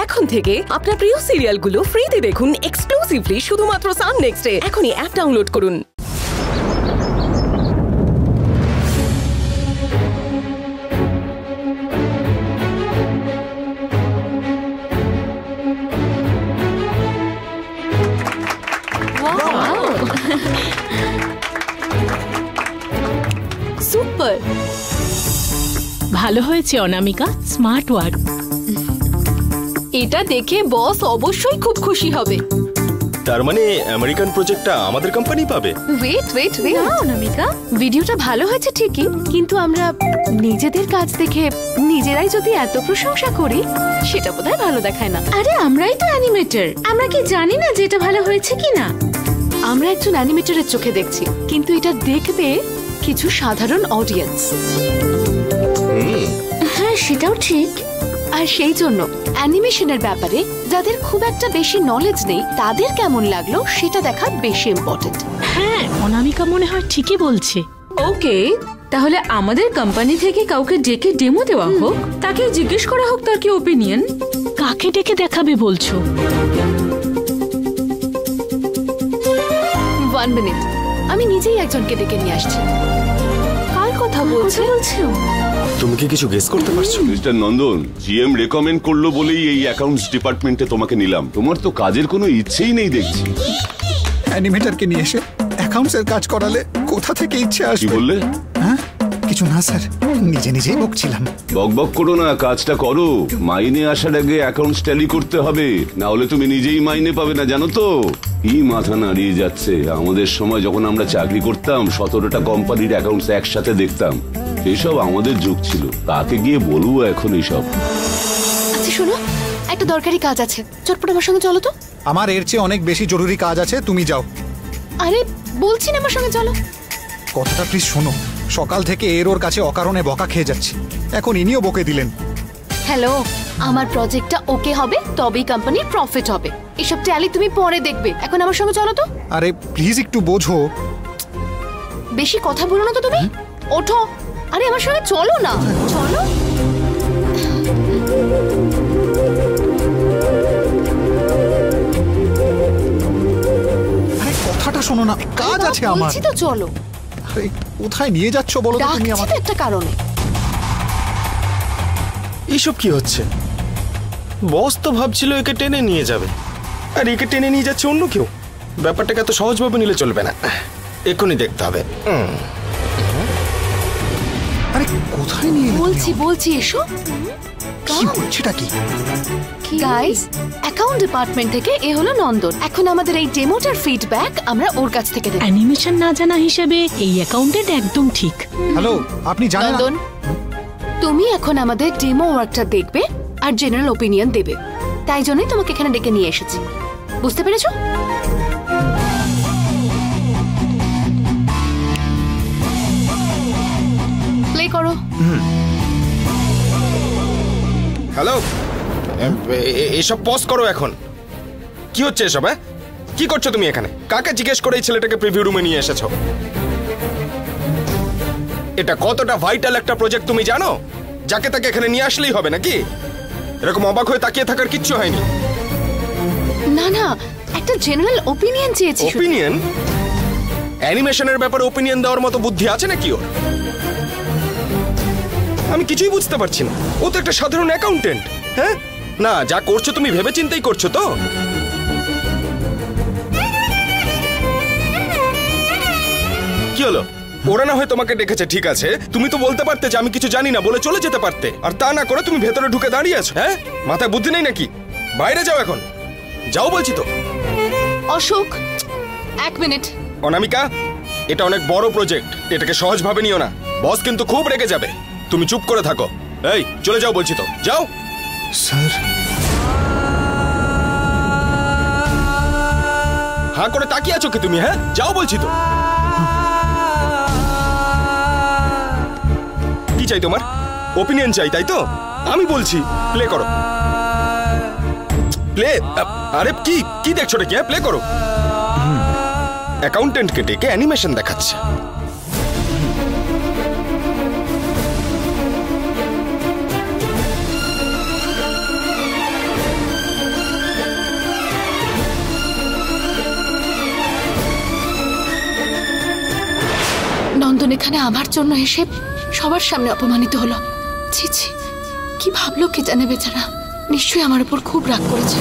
এখন থেকে আপনার প্রিয় সিরিয়ালগুলো ফ্রিতে দেখুন এক্সক্লুসিভলি শুধুমাত্র সান নেক্সটে। এখনই অ্যাপ ডাউনলোড করুন। সুপার, ভালো হয়েছে অনামিকা, স্মার্ট ওয়ার্ক। এটা দেখে বস অবশ্যই খুব খুশি হবে। তার মানে আমেরিকান প্রজেক্টটা আমাদের কোম্পানি পাবে? ওয়েট ওয়েট ওয়েট, না অনামিকা, ভিডিওটা ভালো হয়েছে ঠিকই, কিন্তু আমরা নিজেদের কাজ দেখে নিজেরাই যদি এত প্রশংসা করি সেটা বোধহয় ভালো দেখায় না। আরে আমরাই তো অ্যানিমেটর, আমরা কি জানি না যে এটা ভালো হয়েছে কিনা? আমরা একজন অ্যানিমেটরের চোখে দেখছি, কিন্তু এটা দেখবে কিছু সাধারণ অডিয়েন্স। হ্যাঁ সেটাও ঠিক। আর সেই জন্য অ্যানিমেশনের ব্যাপারে যাদের খুব একটা বেশি নলেজ নেই তাদের কেমন লাগলো সেটা দেখা বেশি ইম্পর্টেন্ট। হ্যাঁ অনামিকা মনে হয় ঠিকই বলছে। ওকে, তাহলে আমাদের কোম্পানি থেকে কাউকে ডেকে ডেমো দেওয়া হোক, তাকে জিজ্ঞেস করা হোক তার কি ওপিনিয়ন। কাকে ডেকে দেখাবে বলছো? 1 মিনিট, আমি নিজেই একজনকে ডেকে নিয়ে আসছি। কার কথা বলছো? তুমি কি কিছু গেস করতে পারছো? মিস্টার নন্দন, জিএম রেকমেন্ড করলো বলেই এই অ্যাকাউন্টস ডিপার্টমেন্টে তোমাকে নিলাম। তোমার তো কাজের কোনো ইচ্ছেই নেই দেখছি। অ্যানিমেটরকে নিয়ে এসে অ্যাকাউন্টস এর কাজ করালে কোথা থেকে ইচ্ছে কি আসবে? বললে? হ্যাঁ কিছু না স্যার, নিজে নিজেই বকছিলাম। বকবক করো না, কাজটা করো। মাইনে আসার আগে অ্যাকাউন্টস ট্যালি করতে হবে, না হলে তুমি নিজেই মাইনে পাবে না, জানো তো? কি মাথা নাড়িয়ে যাচ্ছে। আমাদের সময় যখন আমরা চাকরি করতাম 17টা কোম্পানির অ্যাকাউন্টস একসাথে দেখতাম। এসব আমাদের যুগ ছিল, কাকে গিয়ে বলবো এখন এইসব। আচ্ছা শোনো, একটা দরকারি কাজ আছে, চটপট আমার সঙ্গে চলো তো। আমার এর চেয়ে অনেক বেশি জরুরি কাজ আছে, তুমি যাও। আরে বলছি না আমার সঙ্গে চলো। কথাটা প্লিজ শোনো, সকাল থেকে এর ওর কাছে অকারণে বকা খেয়ে যাচ্ছি, এখন ইনিও বকে দিলেন। হ্যালো, আমার প্রজেক্টটা ওকে হবে তবেই কোম্পানির প্রফিট হবে। এসব ট্যালি তুমি পরে দেখবে, এখন আমার সঙ্গে চলো তো। আরে প্লিজ একটু বোঝো। বেশি কথা বলো না তো তুমি, ওঠো। আরে আমার সঙ্গে চলো না, চলো। আরে কথাটা শোনো না, কাজ আছে আমার। বলছি তো চলো। আরে কোথায় নিয়ে যাচ্ছ বলো তো তুমি ডাকছি তো একটা কারণে। এইসব কি হচ্ছে? বস তো ভাবছিল একে টেনে নিয়ে যাবে, আর একে টেনে নিয়ে যাচ্ছে অন্য কেউ। ব্যাপারটাকে এত সহজভাবে নিলে চলবে না, এক্ষুনি দেখতে হবে। আরে কোথায় নিয়ে বলছি এসো। কি হচ্ছেটা কি? গাইস, অ্যাকাউন্ট ডিপার্টমেন্ট থেকে এ হলো নন্দন। এখন আমাদের এই ডেমোটার ফিডব্যাক আমরা ওর কাছ থেকে দেব। অ্যানিমেশন না জানা হিসেবে এই অ্যাকাউন্টেন্ট একদম ঠিক। হ্যালো, আপনি জানেন নন্দন, তুমি এখন আমাদের ডেমো ওয়ার্কটা দেখবে আর জেনারেল ওপিনিয়ন দেবে। তাই জন্যই তোমাকে এখানে ডেকে নিয়ে এসেছি, বুঝতে পেরেছো? প্লে করো। হ্যালো, এসব পজ করো এখন। কি হচ্ছে এসব? হ্যাঁ কি করছো তুমি এখানে? কাকে জিজ্ঞেস করে এই ছেলেটাকে প্রিভিউ রুমে নিয়ে এসেছো? এটা কতটা ভাইটাল একটা প্রজেক্ট তুমি জানো? যাকে তাকে এখানে নিয়ে আসলেই হবে নাকি? এরকম অবাক হয়ে তাকিয়ে থাকার কিচ্ছু হয়নি। না না, একটা জেনারেল ওপিনিয়ন চেয়েছি। ওপিনিয়ন? অ্যানিমেশনের ব্যাপারে ওপিনিয়ন দেওয়ার মতো বুদ্ধি আছে নাকি ওর? আমি কিছুই বুঝতে পারছি না। ও তো একটা সাধারণ অ্যাকাউন্টেন্ট। হ্যাঁ না, যা করছো তুমি ভেবেচিন্তেই করছো তো? কি হলো? ওরা না হয় তোমাকে ডেকেছে, ঠিক আছে, তুমি তো বলতে পারতে যে আমি কিছু জানি না, বলে চলে যেতে পারতে। আর তা না করে তুমি ভেতরে ঢুকে দাঁড়িয়ে আছো। হ্যাঁ, মাথায় বুদ্ধি নেই নাকি? বাইরে যাও এখন, যাও বলছি তো। অশোক, 1 মিনিট। অনামিকা, এটা অনেক বড় প্রজেক্ট, এটাকে সহজভাবে নিও না। বস কিন্তু খুব রেগে যাবে। তুমি চুপ করে থাকো। এই চলে যাও বলছি তো, যাও। স্যার, হাঁ করে তাকিয়ে আছো কি তুমি? হ্যাঁ যাও বলছি তো। কি চাই তোমার? ওপিনিয়ন চাই তাই তো? আমি বলছি প্লে করো। প্লে? আরে কি কি দেখছো রে? কি? প্লে করো। অ্যাকাউন্টেন্টকে ডেকে অ্যানিমেশন দেখাচ্ছে। এখানে আমার জন্য এসে সবার সামনে অপমানিত হলো। ছি ছি, কি ভাবলো কে জানে বেচারা। নিশ্চয়ই আমার উপর খুব রাগ করেছে।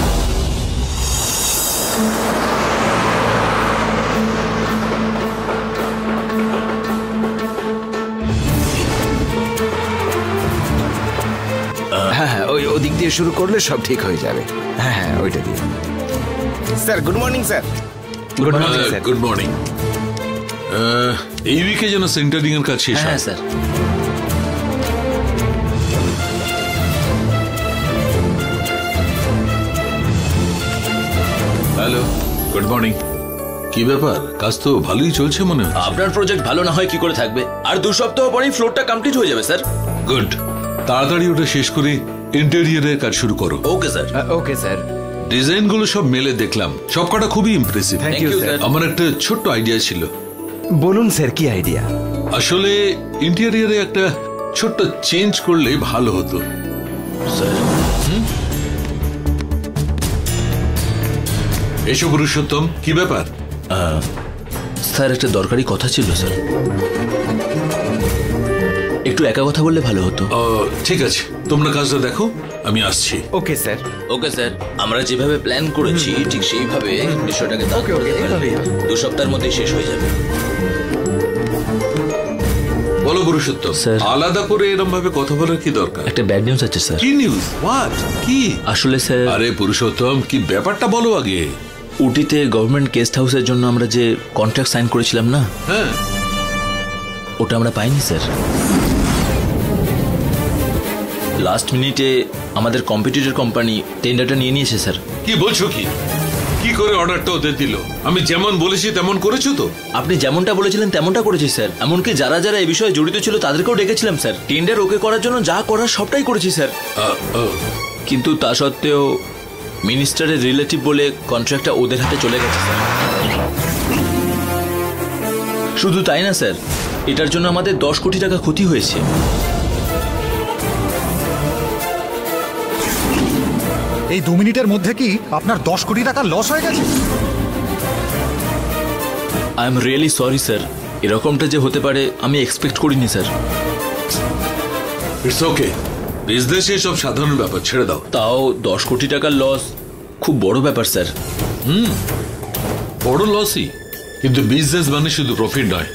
হ্যাঁ, ওই ওদিক দিয়ে শুরু করলে সব ঠিক হয়ে যাবে। হ্যাঁ, ওইটা দিয়ে। Sir good morning sir. Good morning sir. Good morning. এই উইকে যেন সেন্টারিং এর কাজ শেষ হয়। হ্যাঁ স্যার। Hello, good morning. কি ব্যাপার, কাজ তো ভালোই চলছে মনে হয়। আপনার প্রজেক্ট ভালো না হয় কি করে থাকবে? আর 2 সপ্তাহ পরেই ফ্লোরটা কমপ্লিট হয়ে যাবে স্যার। গুড, তাড়াতাড়ি ওটা শেষ করে ইন্টেরিয়রের কাজ শুরু করো। Okay sir. Okay sir. Design গুলো সব মেলে দেখলাম, সবকটা খুবই ইমপ্রেসিভ। Thank you sir. আমার একটা ছোট্ট আইডিয়া ছিল। বলুন স্যার, কি আইডিয়া? আসলে ইন্টেরিয়রে একটা ছোট্ট চেঞ্জ করলে ভালো হতো স্যার। এসো পুরুষোত্তম, কি ব্যাপার? স্যার একটা দরকারি কথা ছিল স্যার, একটু একা কথা বললে ভালো হতো। ঠিক আছে, তোমরা কাজটা দেখো, আমি আসছি। Okay sir. ওকে স্যার, আমরা যেভাবে প্ল্যান করেছি ঠিক সেইভাবে বিষয়টাকে 2 সপ্তাহের মধ্যেই শেষ হয়ে যাবে। বলো পুরুষোত্তম, স্যার। আলাদা করে এরকম ভাবে কথা বলার কি দরকার? একটা ব্যাড নিউজ আছে স্যার। কি নিউজ? হোয়াট? কি? আসলে স্যার, আরে পুরুষোত্তম, কি ব্যাপারটা বলো আগে। উটিতে গভর্নমেন্ট গেস্ট হাউসের জন্য আমরা যে কন্ট্রাক্ট সাইন করেছিলাম না, হ্যাঁ, ওটা আমরা পাইনি স্যার। লাস্ট মিনিটে আমাদের কম্পিটিটর কোম্পানি টেন্ডারটা নিয়ে নিয়েছে স্যার। কি বলছো? কি করে অর্ডারটা ওদের দিল? আমি যেমন বলেছি তেমন করেছো তো? আপনি যেমনটা বলেছিলেন তেমনটা করেছি স্যার। এমনকি যারা যারা এই বিষয়ে জড়িত ছিল তাদেরকেও ডেকেছিলাম স্যার। টেন্ডার ওকে করার জন্য যা করার সবটাই করেছি স্যার। কিন্তু তা সত্ত্বেও মিনিস্টারের রিলেটিভ বলে কন্ট্রাক্টটা ওদের হাতে চলে গেছে স্যার। শুধু তাই না স্যার, এটার জন্য আমাদের 10 কোটি টাকা ক্ষতি হয়েছে। এই 2 মিনিটের মধ্যে কি আপনার 10 কোটি টাকা লস হয়ে গেছে? I am really sorry sir, এরকমটা যে হতে পারে আমি এক্সপেক্ট করিনি স্যার। ইটস ওকে, বিজনেসে সব সাধারণ ব্যাপার, ছেড়ে দাও। তাও 10 কোটি টাকার লস খুব বড় ব্যাপার স্যার। বড় লসই, কিন্তু বিজনেস মানে শুধু প্রফিট নয়,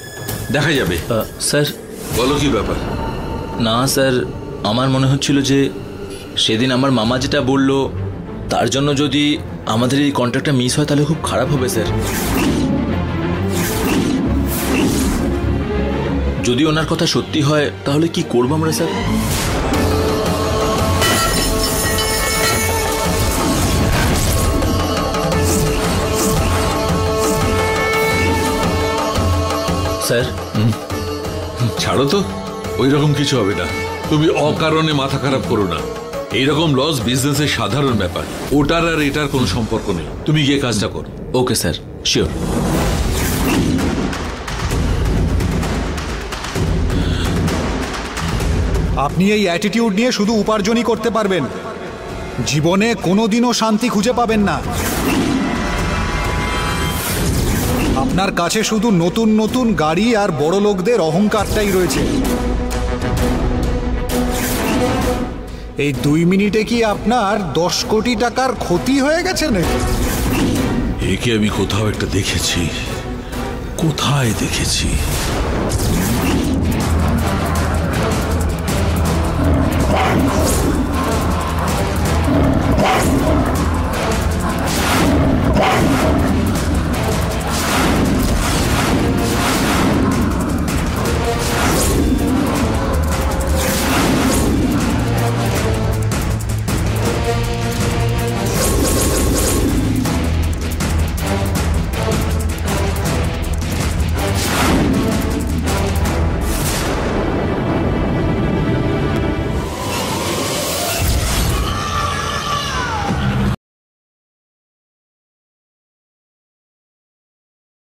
দেখা যাবে। স্যার। বলো কি ব্যাপার? না স্যার, আমার মনে হচ্ছিল যে সেদিন আমার মামা যেটা বলল তার জন্য যদি আমাদের এই কন্ট্রাক্টটা মিস হয় তাহলে খুব খারাপ হবে স্যার। যদি ওনার কথা সত্যি হয় তাহলে কি করবো আমরা স্যার? স্যার। ছাড়ো তো, ওই রকম কিছু হবে না। তুমি অকারণে মাথা খারাপ করো না। এইরকম লস বিজনেসের সাধারণ ব্যাপার, ওটার আর এটার কোনো সম্পর্ক নেই। তুমি গিয়ে কাজটা করো। Okay sir, sure. আপনি এই অ্যাটিটিউড নিয়ে শুধু উপার্জনই করতে পারবেন, জীবনে কোনোদিনও শান্তি খুঁজে পাবেন না। আপনার কাছে শুধু নতুন নতুন গাড়ি আর বড় লোকদের অহংকারটাই রয়েছে। এই 2 মিনিটে কি আপনার 10 কোটি টাকার ক্ষতি হয়ে গেছে নাকি? একে আমি কোথাও একটা দেখেছি, কোথায় দেখেছি?